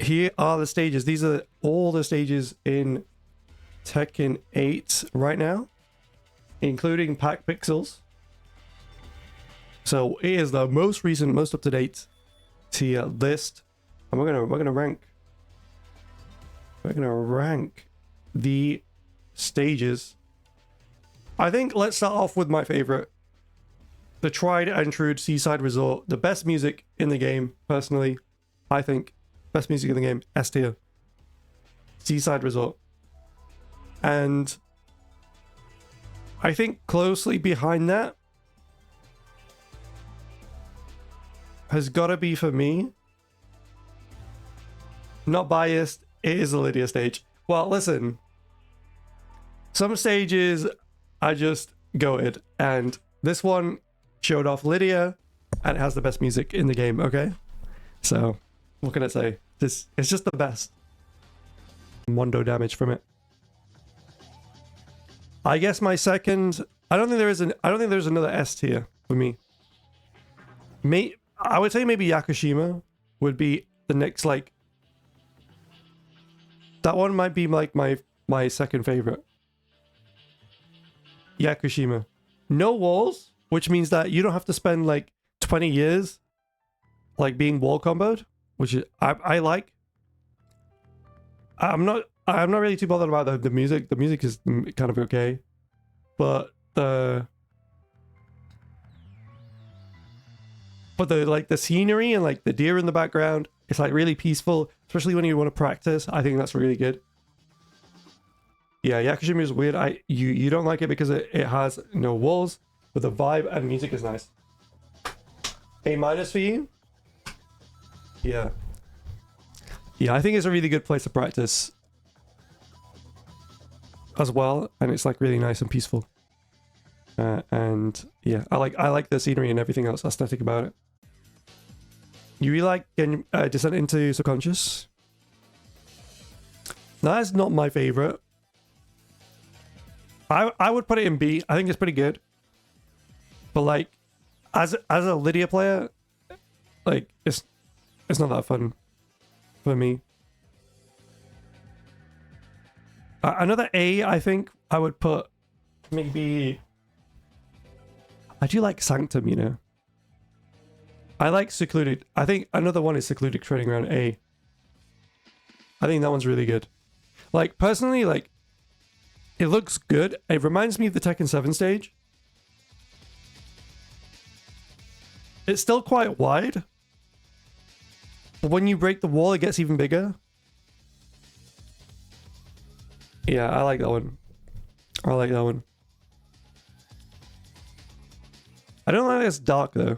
here are the stages. These are all the stages in Tekken 8 right now, including pack pixels. So it is the most recent, most up-to-date tier list, and we're gonna rank the stages. I think let's start off with my favorite, the tried and true Seaside Resort, the best music in the game. Personally, I think best music in the game, S tier, Seaside Resort. And I think closely behind that has got to be, for me, not biased, it is the Lydia stage. Well, listen, some stages I just goated, and this one showed off Lydia, and it has the best music in the game, okay? So, what can I say? It's just the best. Mondo damage from it. I guess my second, I don't think there's another S tier for me. I would say maybe Yakushima would be the next, like, that one might be like my second favorite. Yakushima. No walls, which means that you don't have to spend like 20 years like being wall comboed, which is I like. I'm not really too bothered about the music. The music is kind of okay, but the like the scenery and like the deer in the background, it's like really peaceful, especially when you want to practice. I think that's really good. Yeah, Yakushima is weird. You don't like it because it has no walls, but the vibe and music is nice. A minus for you? Yeah. Yeah, I think it's a really good place to practice as well, and it's like really nice and peaceful. And yeah, I like the scenery and everything else aesthetic about it. You really like Descent into Subconscious? That's not my favorite. I would put it in B. I think it's pretty good. But like, as a Lydia player, like it's not that fun for me. Another A, I think I would put maybe. I do like Sanctum, you know. I like Secluded. I think another one is Secluded Trading Ground A. I think that one's really good. Like, personally, like, it looks good. It reminds me of the Tekken 7 stage. It's still quite wide. But when you break the wall, it gets even bigger. Yeah, I like that one. I like that one. I don't like it's dark, though.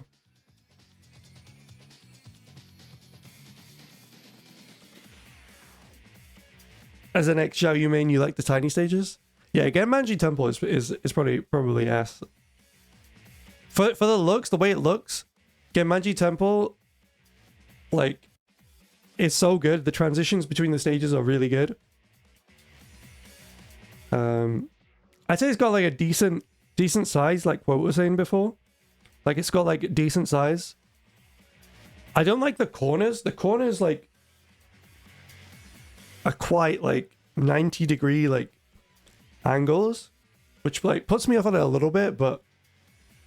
As an ex-Xiao Yu main, you like the tiny stages? Yeah, Genmanji Temple is probably S. For the looks, the way it looks, Genmanji Temple, like, it's so good. The transitions between the stages are really good. I'd say it's got like a decent size, like what we were saying before. Like, it's got like a decent size. I don't like the corners. The corners, like, are quite like 90-degree like angles, which like puts me off on it a little bit, but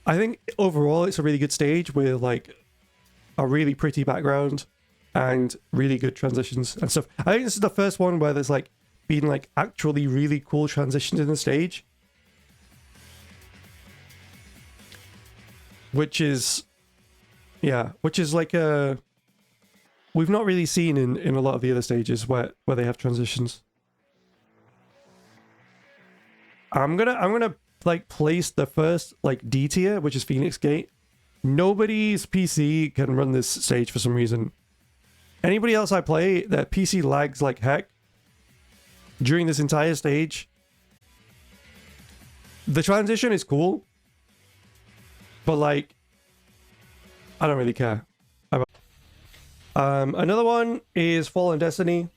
I think overall it's a really good stage with like a really pretty background and really good transitions and stuff. I think this is the first one where there's like been like actually really cool transitions in the stage, which is like a we've not really seen in a lot of the other stages where they have transitions. I'm gonna like place the first like D tier, which is Phoenix Gate. Nobody's PC can run this stage for some reason. Anybody else I play, their PC lags like heck during this entire stage. The transition is cool, but like, I don't really care. Another one is Fallen Destiny.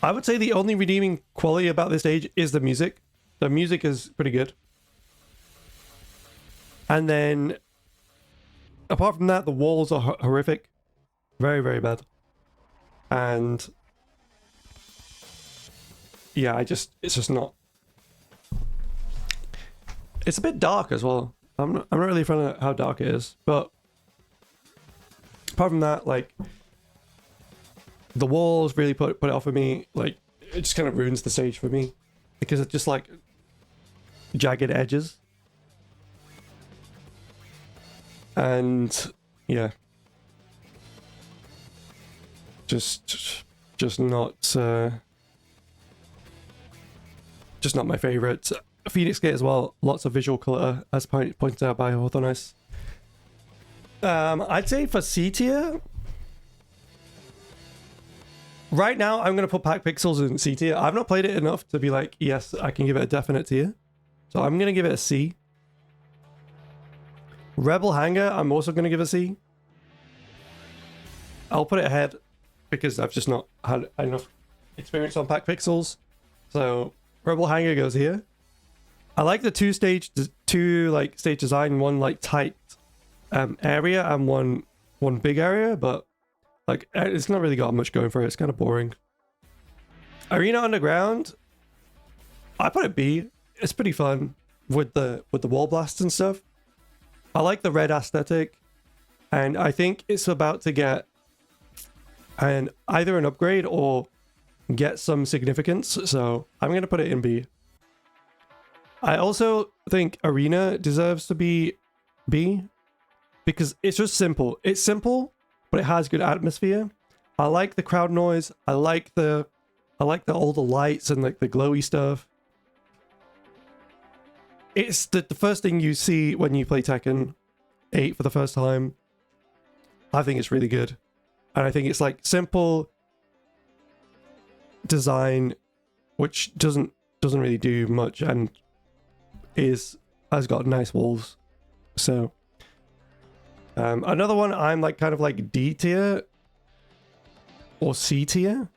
I would say the only redeeming quality about this stage is the music. The music is pretty good. And then, apart from that, the walls are horrific. Very, very bad. And yeah, it's just not. It's a bit dark as well. I'm not really a fan of how dark it is, but apart from that, like the walls really put it off of me. Like it just kind of ruins the stage for me because it's just like jagged edges, and yeah, just not just not my favorite. Phoenix Gate as well, lots of visual clutter, as pointed out by Orthonice. I'd say for C tier, right now I'm going to put Pack Pixels in C tier. I've not played it enough to be like, yes, I can give it a definite tier. So I'm going to give it a C. Rebel Hangar, I'm also going to give a C. I'll put it ahead because I've just not had enough experience on Pack Pixels. So Rebel Hangar goes here. I like the two stage design, one like tight area and one big area, but like it's not really got much going for it. It's kind of boring. Arena Underground, I put it B. It's pretty fun with the wall blasts and stuff. I like the red aesthetic, and I think it's about to get either an upgrade or get some significance. So I'm gonna put it in B. I also think Arena deserves to be B because it's just simple. It's simple, but it has good atmosphere. I like the crowd noise. I like all the lights and like the glowy stuff. It's the first thing you see when you play Tekken 8 for the first time. I think it's really good. And I think it's like simple design, which doesn't really do much and has got nice walls. So another one I'm like kind of like D tier or C tier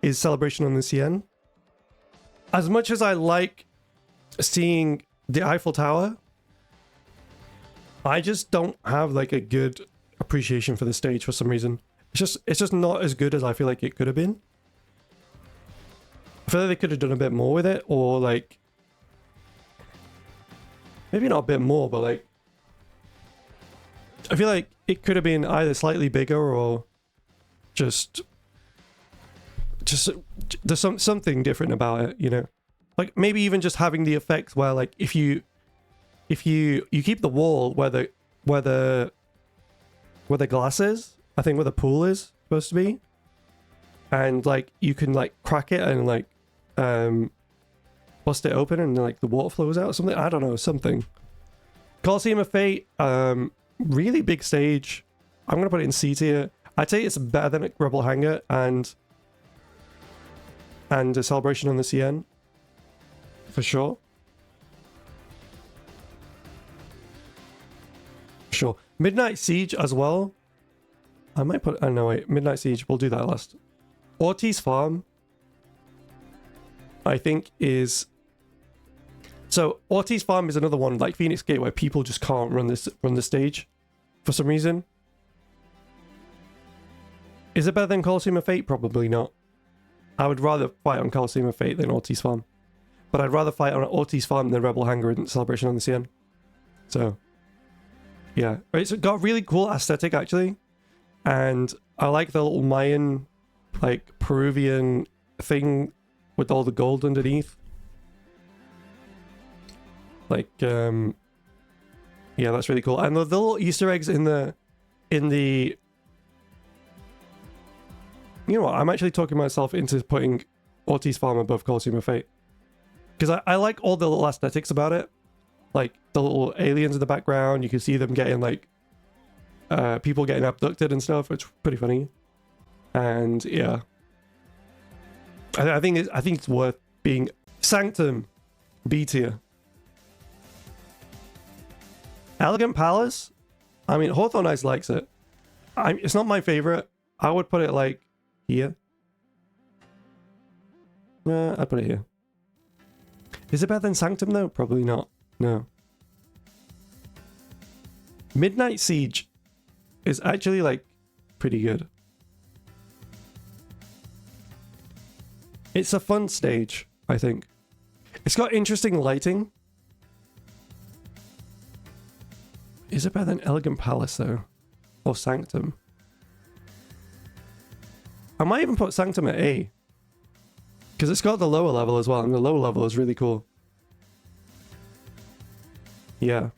is Celebration on the CN. As much as I like seeing the Eiffel Tower, I just don't have like a good appreciation for the stage for some reason. It's just not as good as I feel like it could have been. I feel like they could have done a bit more with it, or like maybe not a bit more, but like I feel like it could have been either slightly bigger or just there's something different about it, you know? Like maybe even just having the effects where like if you keep the wall where the glass is, I think where the pool is supposed to be, and like you can like crack it and like bust it open and like the water flows out or something. I don't know, something. Colosseum of Fate, really big stage. I'm gonna put it in C tier. I'd say it's better than Rebel Hangar and a Celebration on the CN for sure. Sure. Midnight Siege as well. I might put. Oh no, wait. Midnight Siege. We'll do that last. Ortiz Farm, I think is. So Ortiz Farm is another one like Phoenix Gate where people just can't run the stage for some reason. Is it better than Colosseum of Fate? Probably not. I would rather fight on Colosseum of Fate than Ortiz Farm. But I'd rather fight on Ortiz Farm than Rebel Hangar and Celebration on the CN. So, yeah. It's got really cool aesthetic, actually. And I like the little Mayan, like, Peruvian thing with all the gold underneath. Like, yeah, that's really cool. And the little Easter eggs in the... You know what? I'm actually talking myself into putting Ortiz Farm above Colosseum of Fate. Because I like all the little aesthetics about it. Like, the little aliens in the background. You can see them getting, like... people getting abducted and stuff. It's pretty funny. And, yeah. I think it's worth being... Sanctum. B tier. Elegant Palace? I mean, Hawthorne Ice likes it. It's not my favorite. I would put it, like... Here. I'd put it here. Is it better than Sanctum though? Probably not. No. Midnight Siege is actually like pretty good. It's a fun stage, I think. It's got interesting lighting. Is it better than Elegant Palace though? Or Sanctum? I might even put Sanctum at A. Because it's got the lower level as well, and the lower level is really cool. Yeah.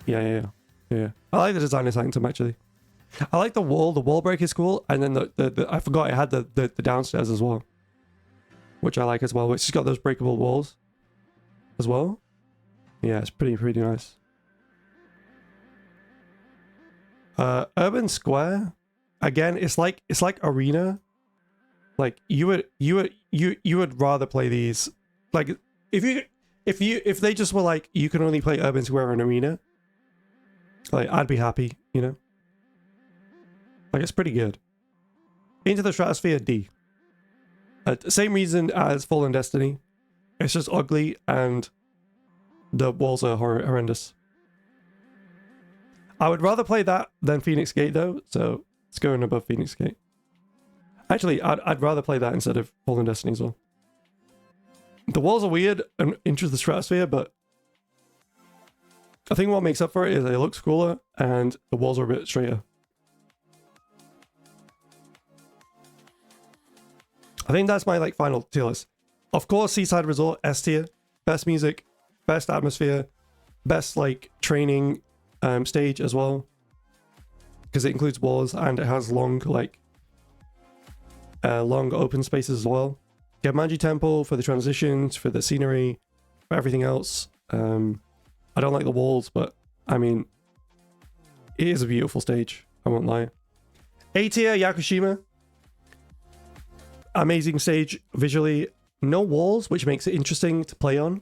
Yeah. I like the design of Sanctum, actually. I like the wall break is cool, and then the I forgot it had the downstairs as well. Which I like as well, which has got those breakable walls as well. Yeah, it's pretty nice. Urban Square, again, it's like Arena. Like you would rather play these, like if they just were like you can only play Urban Square and Arena, like I'd be happy, you know. Like it's pretty good. Into the Stratosphere, D. Same reason as Fallen Destiny. It's just ugly and the walls are horrendous. I would rather play that than Phoenix Gate though, so it's going above Phoenix Gate. Actually, I'd rather play that instead of Fallen Destiny as well. The walls are weird and Into the Stratosphere, but I think what makes up for it is it looks cooler and the walls are a bit straighter. I think that's my like final tier list. Of course, Seaside Resort, S tier. Best music, best atmosphere, best like training stage as well. Because it includes walls and it has long open spaces as well. Genmanji Temple for the transitions, for the scenery, for everything else. I don't like the walls, but I mean, it is a beautiful stage. I won't lie. A tier, Yakushima. Amazing stage visually. No walls, which makes it interesting to play on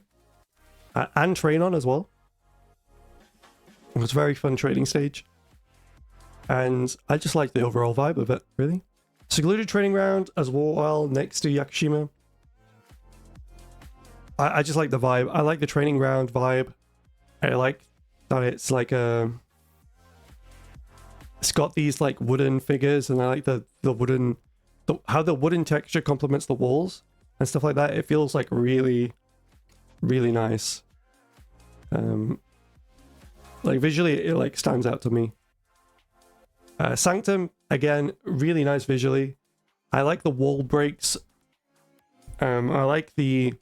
and train on as well. It was a very fun training stage. And I just like the overall vibe of it, really. Secluded training ground as well next to Yakushima. I just like the vibe. I like the training ground vibe. I like that it's like it's got these like wooden figures, and I like the wooden how the wooden texture complements the walls and stuff like that. It feels like really nice. Like visually it like stands out to me. Sanctum, again, really nice visually. I like the wall breaks. I do like the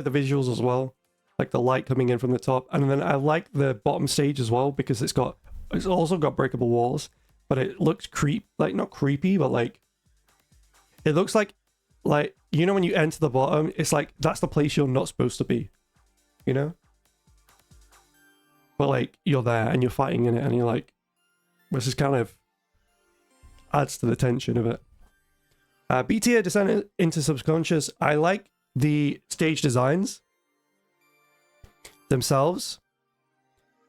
visuals as well, like the light coming in from the top, and then I like the bottom stage as well because it's also got breakable walls, but it looks not creepy, but like it looks like you know when you enter the bottom, it's like that's the place you're not supposed to be, you know. But like you're there and you're fighting in it, and you're like, which is kind of adds to the tension of it. B tier, Descent into Subconscious. I like the stage designs themselves.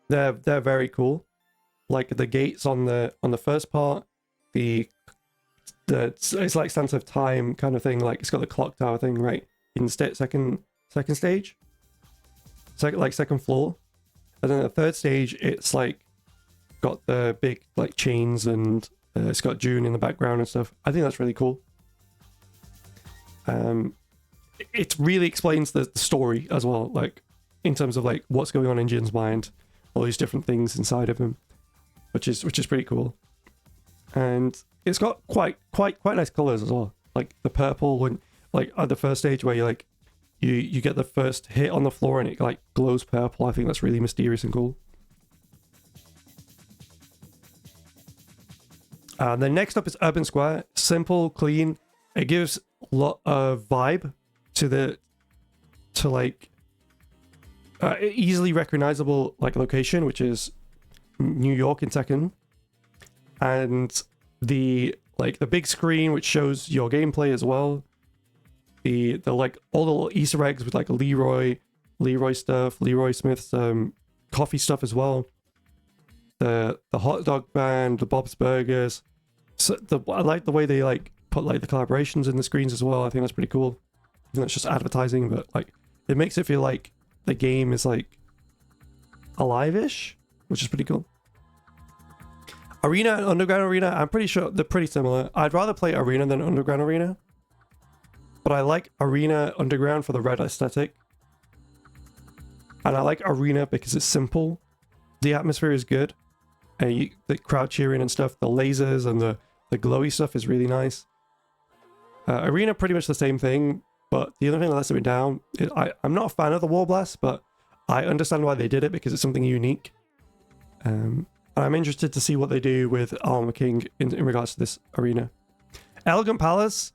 They're very cool. Like the gates on the first part, it's like Sense of Time kind of thing. Like it's got the clock tower thing right in second stage, second floor. And then the third stage, it's like got the big like chains and it's got June in the background and stuff. I think that's really cool. It really explains the story as well, like in terms of like what's going on in Jin's mind, all these different things inside of him, which is pretty cool. And it's got quite nice colors as well, like the purple when like at the first stage where you like you get the first hit on the floor and it like glows purple. I think that's really mysterious and cool. Then next up is Urban Square. Simple, clean. It gives a lot of vibe to easily recognizable like location, which is New York in Tekken, and the big screen which shows your gameplay as well. The like all the little Easter eggs with like Leroy stuff, Leroy Smith's coffee stuff as well. The hot dog band, the Bob's Burgers. So I like the way they like put like the collaborations in the screens as well. I think that's pretty cool. I think that's just advertising, but like it makes it feel like the game is like alive-ish, which is pretty cool. Arena and Underground Arena, I'm pretty sure they're pretty similar. I'd rather play Arena than Underground Arena. But I like Arena Underground for the red aesthetic. And I like Arena because it's simple. The atmosphere is good. And the crowd cheering and stuff, the lasers and the glowy stuff is really nice. Arena, pretty much the same thing. But the other thing that lets me down, I'm not a fan of the Wall Blast, but I understand why they did it because it's something unique. I'm interested to see what they do with Armor King in regards to this arena. Elegant Palace,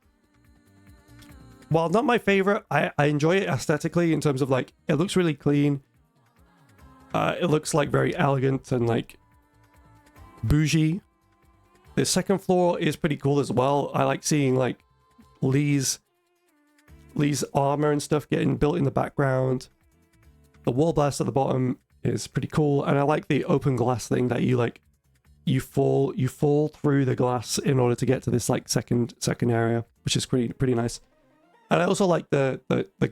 while not my favorite, I enjoy it aesthetically in terms of like, it looks really clean. It looks like very elegant and like bougie. The second floor is pretty cool as well. I like seeing like Lee's armor and stuff getting built in the background. The Wall Blast at the bottom is pretty cool, and I like the open glass thing that you fall through the glass in order to get to this like second area, which is pretty nice. And I also like the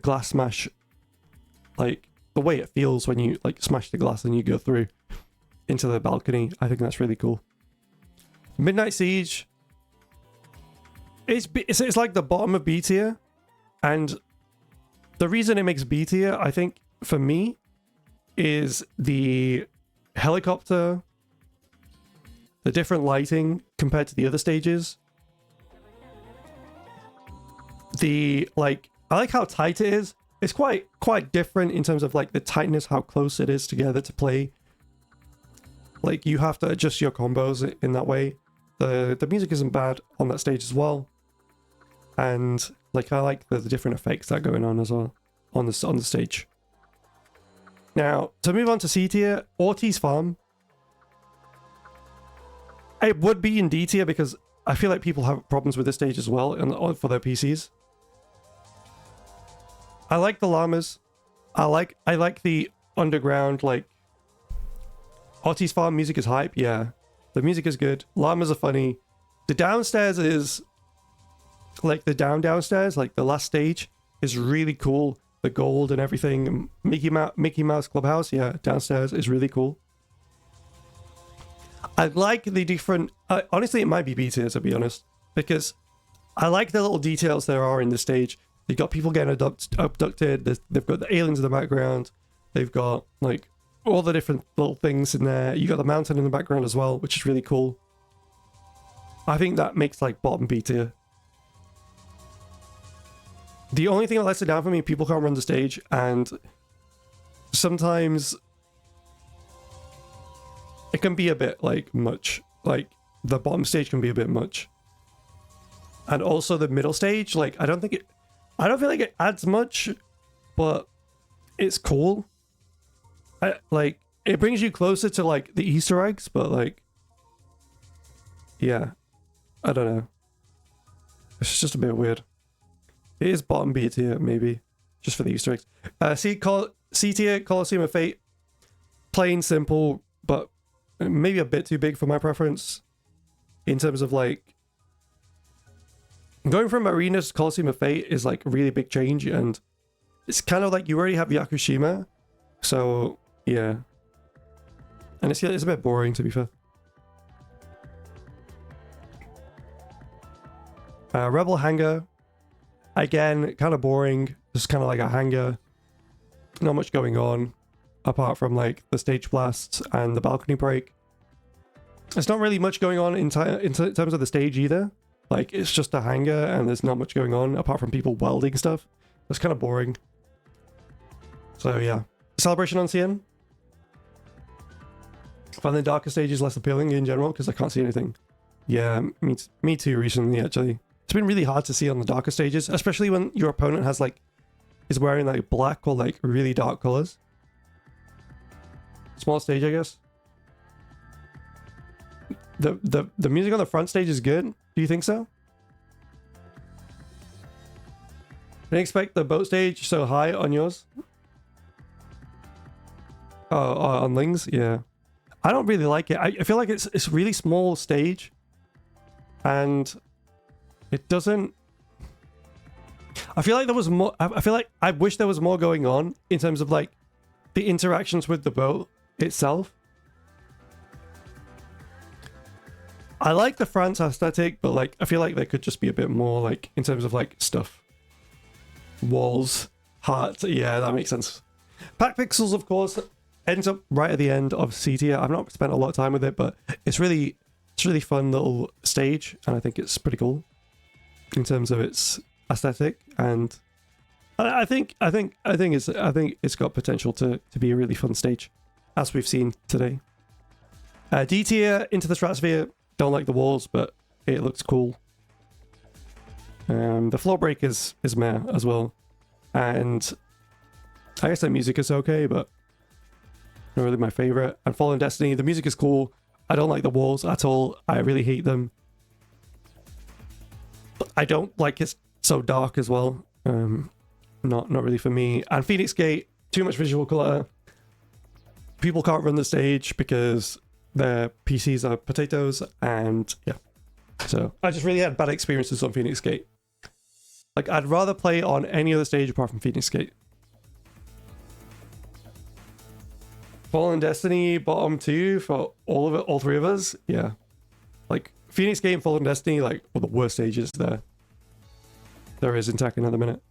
glass smash, like the way it feels when you like smash the glass and you go through into the balcony. I think that's really cool. Midnight Siege, it's like the bottom of B tier, and the reason it makes B tier, I think, for me, is the helicopter, the different lighting compared to the other stages. I like how tight it is. It's quite different in terms of like the tightness, how close it is together to play. Like you have to adjust your combos in that way. The music isn't bad on that stage as well, and like I like the different effects that are going on as well on the stage. Now, to move on to C tier, Ortiz Farm. It would be in D tier because I feel like people have problems with this stage as well for their PCs. I like the llamas. I like the underground, like Ortiz Farm music is hype, yeah. The music is good. Llamas are funny. The downstairs is like the downstairs, like the last stage is really cool. The gold and everything. Mickey Mouse Clubhouse, yeah, downstairs is really cool. I like the different... honestly, it might be B tier, to be honest, because I like the little details there are in the stage. They've got people getting abducted. They've got the aliens in the background. They've got, like, all the different little things in there. You got the mountain in the background as well, which is really cool. I think that makes, like, bottom B tier. The only thing that lets it down for me, people can't run the stage, and sometimes it can be a bit, like, much. Like, the bottom stage can be a bit much. And also the middle stage, like, I don't feel like it adds much, but it's cool. Like, it brings you closer to, like, the Easter eggs, but, like, yeah, I don't know. It's just a bit weird. It is bottom B tier, maybe, just for the Easter eggs. C tier, Colosseum of Fate. Plain, simple, but maybe a bit too big for my preference. In terms of, like, going from Arenas to Colosseum of Fate is, like, a really big change, and it's kind of like you already have Yakushima, so, yeah. And it's a bit boring, to be fair. Rebel Hangar. Again, kind of boring. Just kind of like a hangar. Not much going on, apart from, like, the stage blasts and the balcony break. There's not really much going on in terms of the stage either. Like, it's just a hangar and there's not much going on apart from people welding stuff. That's kind of boring. So, yeah. Celebration on CN. I find the darker stages less appealing in general because I can't see anything. Yeah, me too recently, actually. It's been really hard to see on the darker stages, especially when your opponent has, like, is wearing, like, black or, like, really dark colors. Small stage, I guess. The music on the front stage is good. Do you think so? Didn't expect the boat stage so high on yours. Oh, on Ling's? Yeah. I don't really like it. I feel like it's a really small stage. And it doesn't... I feel like there was more... I feel like I wish there was more going on in terms of, like, the interactions with the boat itself. I like the France aesthetic, but like I feel like there could just be a bit more like in terms of like stuff. Walls, hearts, yeah, that makes sense. Pack Pixels, of course, ends up right at the end of C tier. I've not spent a lot of time with it, but it's really fun little stage, and I think it's pretty cool in terms of its aesthetic, and I think it's got potential to be a really fun stage, as we've seen today. D tier, Into the Stratosphere. Don't like the walls, but it looks cool. The floor break is meh as well, and I guess the music is okay, but not really my favorite. And Fallen Destiny, the music is cool. I don't like the walls at all. I really hate them. I don't like it's so dark as well. Not really for me. And Phoenix Gate, too much visual clutter. People can't run the stage because their PCs are potatoes, and yeah. So I just really had bad experiences on Phoenix Gate. Like, I'd rather play on any other stage apart from Phoenix Gate. Fallen Destiny, bottom 2 for all of it, all three of us. Yeah. Like, Phoenix Gate and Fallen Destiny, like, were the worst stages there is in Tekken at the minute.